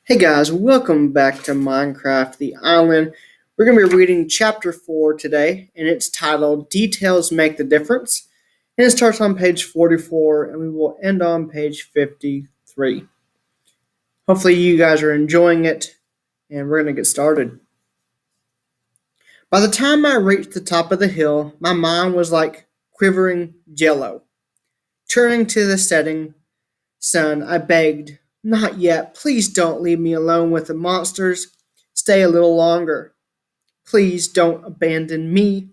Hey guys, welcome back to Minecraft The Island. We're going to be reading chapter 4 today, and it's titled Details Make the Difference. And it starts on page 44, and we will end on page 53. Hopefully, you guys are enjoying it, and we're going to get started. By the time I reached the top of the hill, my mind was like quivering jello. Turning to the setting sun, I begged, "Not yet. Please don't leave me alone with the monsters. Stay a little longer. Please don't abandon me."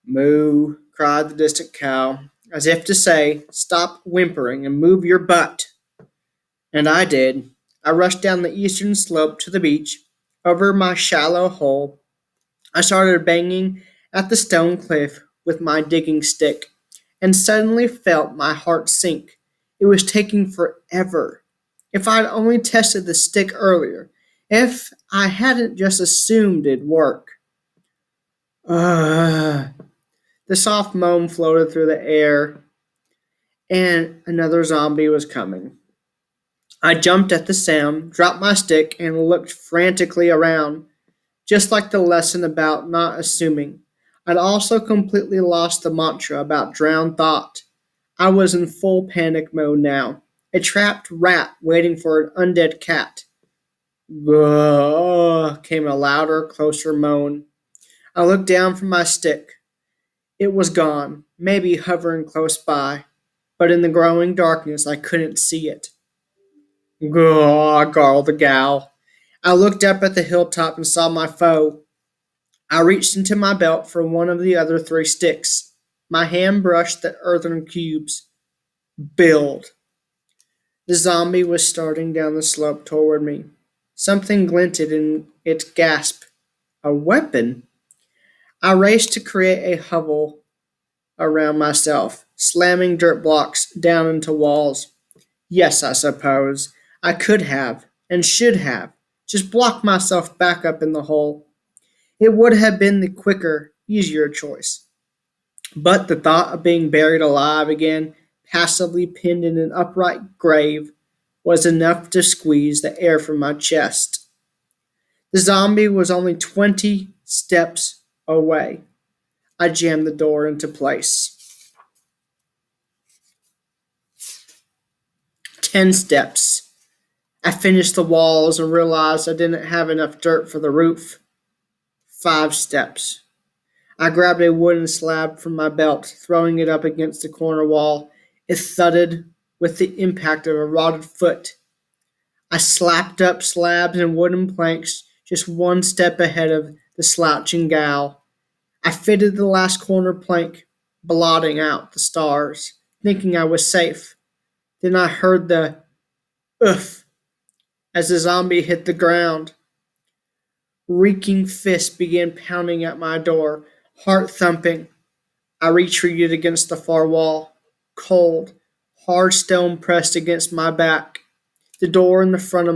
"Moo," cried the distant cow, as if to say, "Stop whimpering and move your butt." And I did. I rushed down the eastern slope to the beach. Over my shallow hole, I started banging at the stone cliff with my digging stick, and suddenly felt my heart sink. It was taking forever. If I'd only tested the stick earlier, if I hadn't just assumed it'd work. Ugh. The soft moan floated through the air, and another zombie was coming. I jumped at the sound, dropped my stick, and looked frantically around, just like the lesson about not assuming. I'd also completely lost the mantra about drowned thought. I was in full panic mode now, a trapped rat waiting for an undead cat. Gah, came a louder, closer moan. I looked down from my stick. It was gone, maybe hovering close by, but in the growing darkness I couldn't see it. Gaw, gargled the gal. I looked up at the hilltop and saw my foe. I reached into my belt for one of the other three sticks. My hand brushed the earthen cubes. Build. The zombie was starting down the slope toward me. Something glinted in its gasp. A weapon? I raced to create a hovel around myself, slamming dirt blocks down into walls. Yes, I suppose I could have and should have just blocked myself back up in the hole. It would have been the quicker, easier choice. But the thought of being buried alive again, passively pinned in an upright grave, was enough to squeeze the air from my chest. The zombie was only 20 steps away. I jammed the door into place. 10 steps. I finished the walls and realized I didn't have enough dirt for the roof. 5 steps. I grabbed a wooden slab from my belt, throwing it up against the corner wall. It thudded with the impact of a rotted foot. I slapped up slabs and wooden planks just one step ahead of the slouching gal. I fitted the last corner plank, blotting out the stars, thinking I was safe. Then I heard the oof as the zombie hit the ground. Reeking fists began pounding at my door, heart thumping. I retreated against the far wall. Cold, hard stone pressed against my back. The door in the front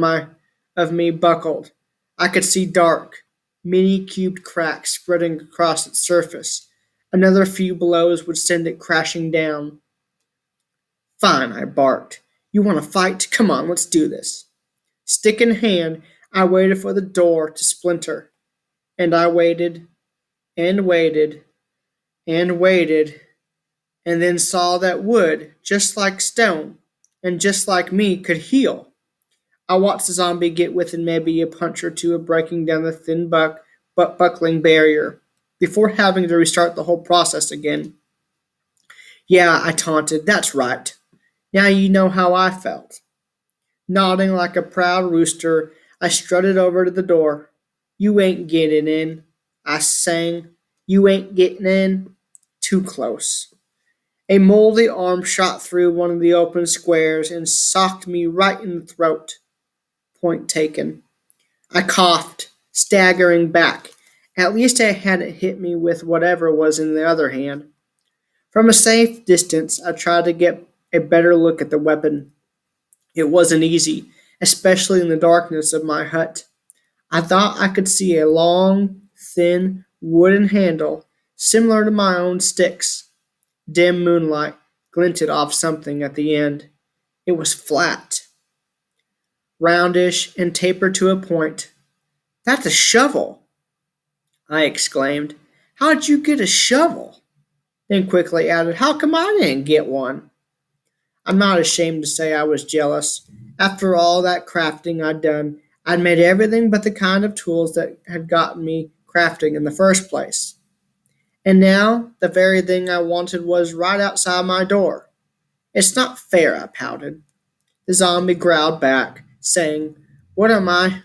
of me buckled. I could see dark, many cubed cracks spreading across its surface. Another few blows would send it crashing down. "Fine," I barked. "You want to fight? Come on, let's do this." Stick in hand, I waited for the door to splinter. And I waited, and waited, and waited, and then saw that wood, just like stone, and just like me, could heal. I watched the zombie get within maybe a punch or two of breaking down the thin but buckling barrier, before having to restart the whole process again. "Yeah," I taunted, "that's right. Now you know how I felt." Nodding like a proud rooster, I strutted over to the door. "You ain't getting in," I sang. "You ain't getting in." Too close. A moldy arm shot through one of the open squares and socked me right in the throat. Point taken. I coughed, staggering back. At least it hadn't hit me with whatever was in the other hand. From a safe distance, I tried to get a better look at the weapon. It wasn't easy, especially in the darkness of my hut. I thought I could see a long, thin, wooden handle, similar to my own sticks. Dim moonlight glinted off something at the end. It was flat. roundish and tapered to a point. That's a shovel, I exclaimed. How'd you get a shovel? Then quickly added, how come I didn't get one? I'm not ashamed to say I was jealous. After all that crafting I'd done, I'd made everything but the kind of tools that had gotten me crafting in the first place. And now, the very thing I wanted was right outside my door. It's not fair, I pouted. The zombie growled back, saying, What am I?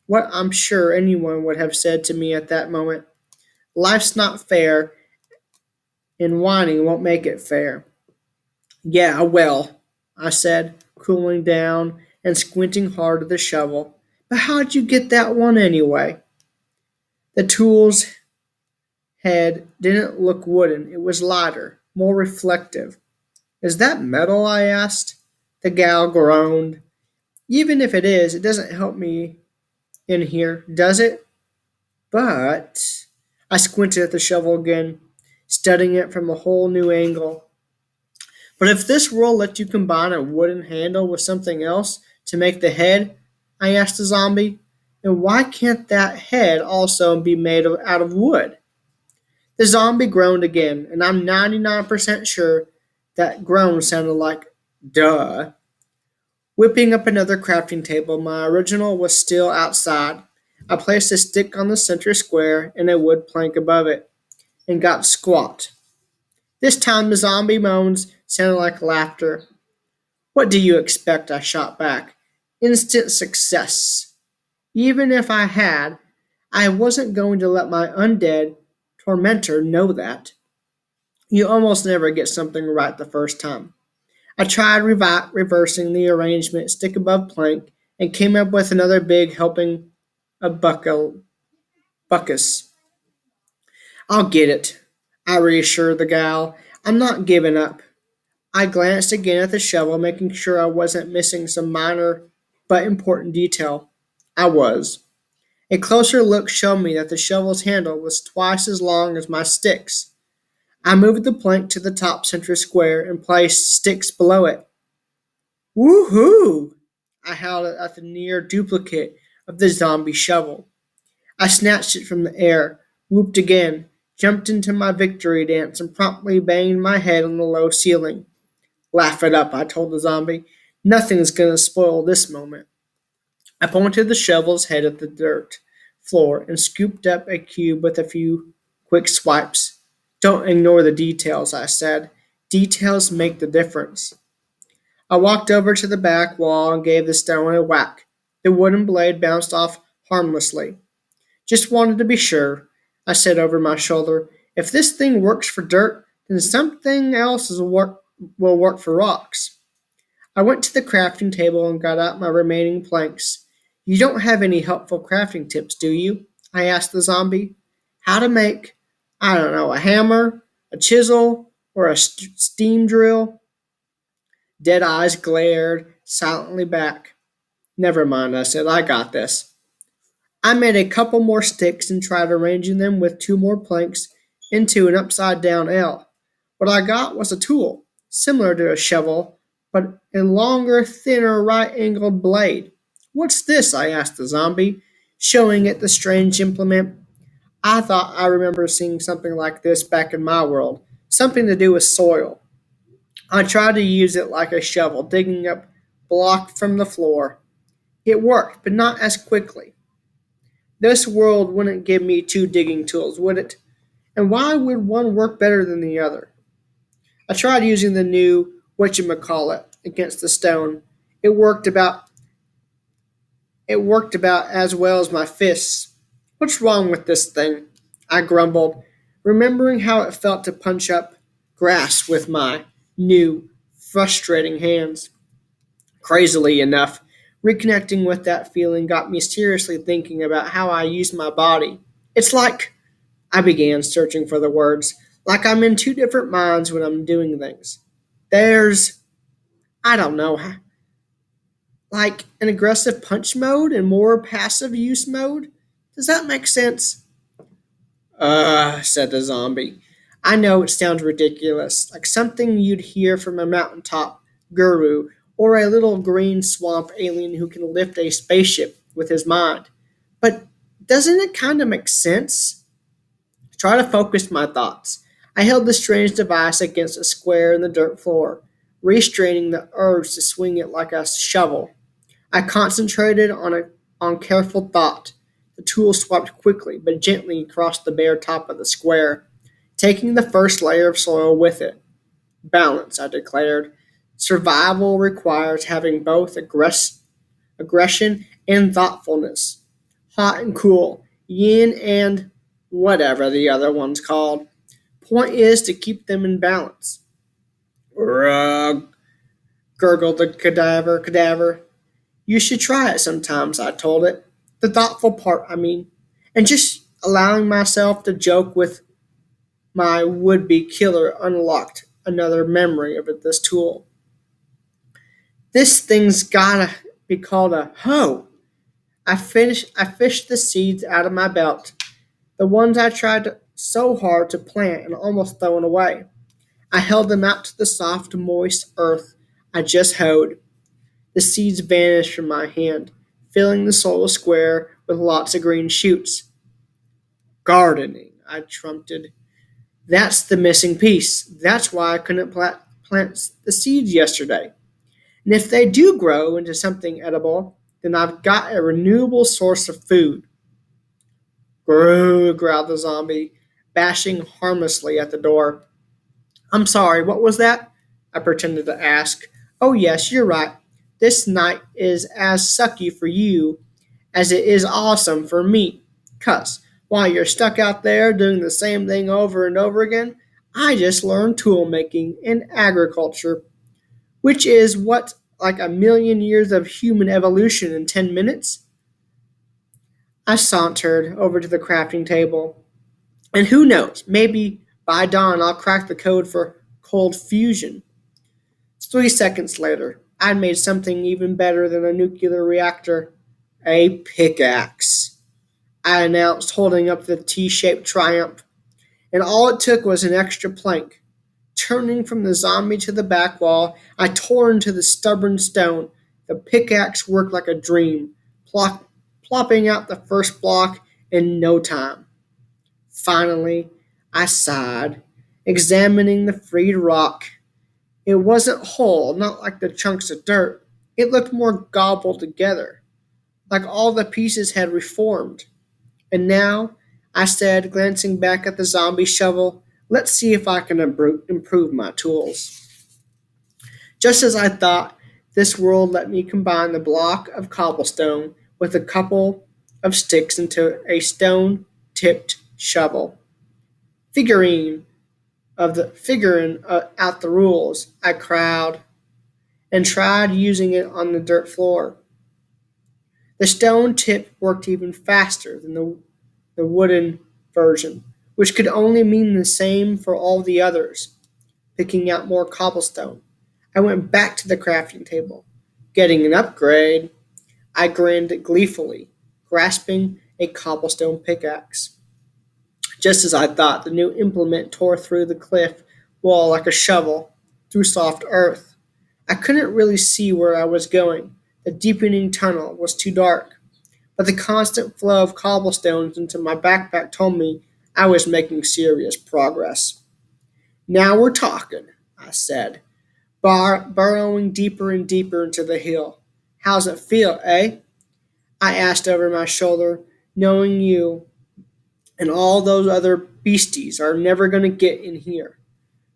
What I'm sure anyone would have said to me at that moment. Life's not fair, and whining won't make it fair. Yeah, well, I said, cooling down and squinting hard at the shovel. But how'd you get that one anyway? The tool's head didn't look wooden. It was lighter, more reflective. Is that metal? I asked. The gal groaned. Even if it is, it doesn't help me in here, does it? But I squinted at the shovel again, studying it from a whole new angle. But if this world lets you combine a wooden handle with something else to make the head, I asked the zombie, and why can't that head also be made out of wood? The zombie groaned again, and I'm 99% sure that groan sounded like duh. Whipping up another crafting table, my original was still outside. I placed a stick on the center square and a wood plank above it, and got squat. This time the zombie moans sounded like laughter. What do you expect? I shot back. Instant success. Even if I had, I wasn't going to let my undead tormentor know that. You almost never get something right the first time. I tried reversing the arrangement stick above plank and came up with another big helping of buckus. I'll get it, I reassured the gal. I'm not giving up. I glanced again at the shovel, making sure I wasn't missing some minor but important detail. I was. A closer look showed me that the shovel's handle was twice as long as my sticks. I moved the plank to the top center square and placed sticks below it. Woohoo! I howled at the near duplicate of the zombie shovel. I snatched it from the air, whooped again, jumped into my victory dance, and promptly banged my head on the low ceiling. Laugh it up, I told the zombie. Nothing's going to spoil this moment. I pointed the shovel's head at the dirt floor and scooped up a cube with a few quick swipes. Don't ignore the details, I said. Details make the difference. I walked over to the back wall and gave the stone a whack. The wooden blade bounced off harmlessly. Just wanted to be sure, I said over my shoulder. If this thing works for dirt, then something else will work for rocks. I went to the crafting table and got out my remaining planks. You don't have any helpful crafting tips, do you? I asked the zombie. How to make, I don't know, a hammer, a chisel, or a steam drill? Dead eyes glared silently back. Never mind, I said. I got this. I made a couple more sticks and tried arranging them with two more planks into an upside down L. What I got was a tool, similar to a shovel, but a longer, thinner, right angled blade. What's this? I asked the zombie, showing it the strange implement. I thought I remember seeing something like this back in my world, something to do with soil. I tried to use it like a shovel, digging up block from the floor. It worked, but not as quickly. This world wouldn't give me two digging tools, would it? And why would one work better than the other? I tried using the new whatchamacallit against the stone. It worked about it worked about as well as my fists. What's wrong with this thing? I grumbled, remembering how it felt to punch up grass with my new, frustrating hands. Crazily enough, reconnecting with that feeling got me seriously thinking about how I use my body. It's like, I began searching for the words, like I'm in two different minds when I'm doing things. There's, I don't know, like an aggressive punch mode and more passive use mode? Does that make sense? Said the zombie. I know it sounds ridiculous, like something you'd hear from a mountaintop guru or a little green swamp alien who can lift a spaceship with his mind. But doesn't it kind of make sense? Try to focus my thoughts. I held the strange device against a square in the dirt floor, restraining the urge to swing it like a shovel. I concentrated on careful thought. The tool swiped quickly but gently across the bare top of the square, taking the first layer of soil with it. Balance, I declared. Survival requires having both aggression and thoughtfulness. Hot and cool, yin and whatever the other one's called. Point is to keep them in balance. Rug, gurgled the cadaver. You should try it sometimes, I told it. The thoughtful part, I mean. And just allowing myself to joke with my would be killer unlocked another memory of this tool. This thing's gotta be called a hoe. I fished the seeds out of my belt, the ones I tried so hard to plant and almost thrown away. I held them out to the soft, moist earth I just hoed. The seeds vanished from my hand, filling the soil square with lots of green shoots. Gardening, I trumpeted. That's the missing piece. That's why I couldn't plant the seeds yesterday. And if they do grow into something edible, then I've got a renewable source of food. Grrr, growled the zombie, bashing harmlessly at the door. I'm sorry, what was that? I pretended to ask. Oh, yes, you're right. This night is as sucky for you as it is awesome for me. 'Cause while you're stuck out there doing the same thing over and over again, I just learned tool making and agriculture, which is what, like a million years of human evolution in 10 minutes? I sauntered over to the crafting table. And who knows, maybe by dawn I'll crack the code for cold fusion. 3 seconds later, I'd made something even better than a nuclear reactor: a pickaxe, I announced, holding up the T shaped triumph. And all it took was an extra plank. Turning from the zombie to the back wall, I tore into the stubborn stone. The pickaxe worked like a dream, plopping out the first block in no time. Finally, I sighed, examining the freed rock. It wasn't whole, not like the chunks of dirt. It looked more gobbled together, like all the pieces had reformed. And now, I said, glancing back at the zombie shovel, let's see if I can improve my tools. Just as I thought, this world let me combine the block of cobblestone with a couple of sticks into a stone tipped shovel. Figurine figuring out the rules, I crowed and tried using it on the dirt floor. The stone tip worked even faster than the wooden version, which could only mean the same for all the others. Picking out more cobblestone, I went back to the crafting table. Getting an upgrade, I grinned gleefully, grasping a cobblestone pickaxe. Just as I thought, the new implement tore through the cliff wall like a shovel through soft earth. I couldn't really see where I was going. The deepening tunnel was too dark, but the constant flow of cobblestones into my backpack told me I was making serious progress. Now we're talking, I said, burrowing deeper and deeper into the hill. How's it feel, eh? I asked over my shoulder, knowing you and all those other beasties are never going to get in here.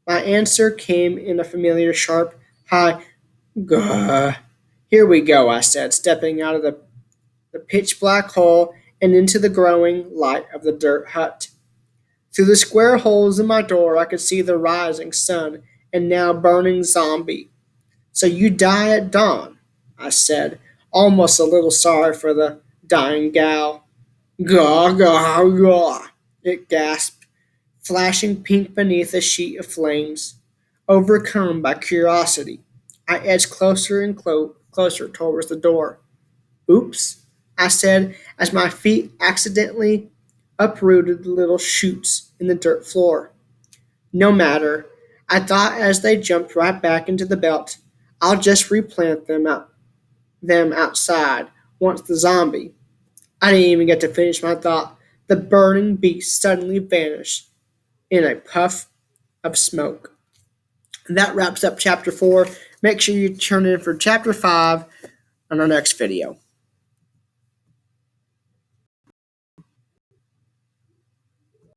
My answer came in a familiar sharp, high gah. Here we go, I said, stepping out of the pitch black hole and into the growing light of the dirt hut. Through the square holes in my door, I could see the rising sun and now burning zombie. So you die at dawn, I said, almost a little sorry for the dying gal. Gaw, gaw, gaw, it gasped, flashing pink beneath a sheet of flames. Overcome by curiosity, I edged closer and closer towards the door. Oops, I said as my feet accidentally uprooted the little shoots in the dirt floor. No matter, I thought as they jumped right back into the belt. I'll just replant them outside once the zombie. I didn't even get to finish my thought. The burning beast suddenly vanished in a puff of smoke. And that wraps up chapter 4. Make sure you turn in for chapter 5 on our next video.